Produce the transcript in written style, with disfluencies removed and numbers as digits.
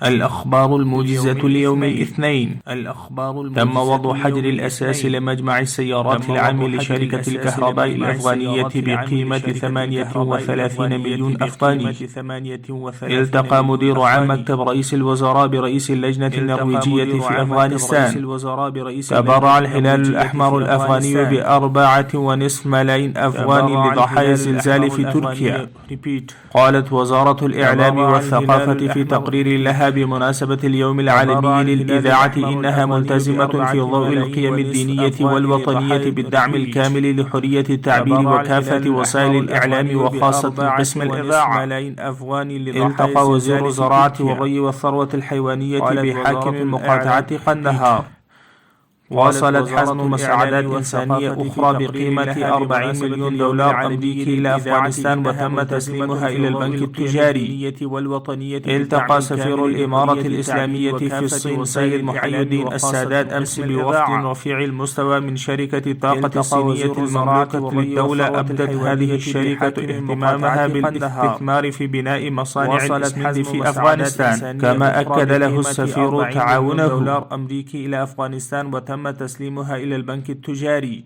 الأخبار الموجزة ليوم الاثنين. تم وضع حجر الأساس لمجمع السيارات العام لشركة الكهرباء الأفغانية بقيمة 38 مليون أفغاني. التقى مدير عام مكتب رئيس الوزراء برئيس اللجنة النرويجية في أفغانستان. تبرع الهلال الأحمر الأفغاني ب4.5 ملايين أفغاني لضحايا الزلزال في تركيا. قالت وزارة الإعلام والثقافة في تقرير لها بمناسبة اليوم العالمي للإذاعة إنها ملتزمة في ضوء القيم الدينية والوطنية بالدعم الكامل لحرية التعبير وكافة وسائل الإعلام وخاصة قسم الإذاعة. التقى وزير الزراعة والري والثروة الحيوانية بحاكم مقاطعة قندهار. واصلت حزم مساعدات إنسانية أخرى بقيمة 40 مليون دولار أمريكي إلى أفغانستان وتم تسليمها إلى البنك التجاري. التقى سفير الإمارة الإسلامية في الصين سيد محي الدين السادات أمس بوفد رفيع المستوى من شركة طاقة الصينية المملوكة للدولة. أبدت هذه الشركة اهتمامها بالاستثمار في بناء مصانع الإسمنت في أفغانستان، كما أكد له السفير تعاونه أمريكي إلى أفغانستان وتم تسليمها إلى البنك التجاري.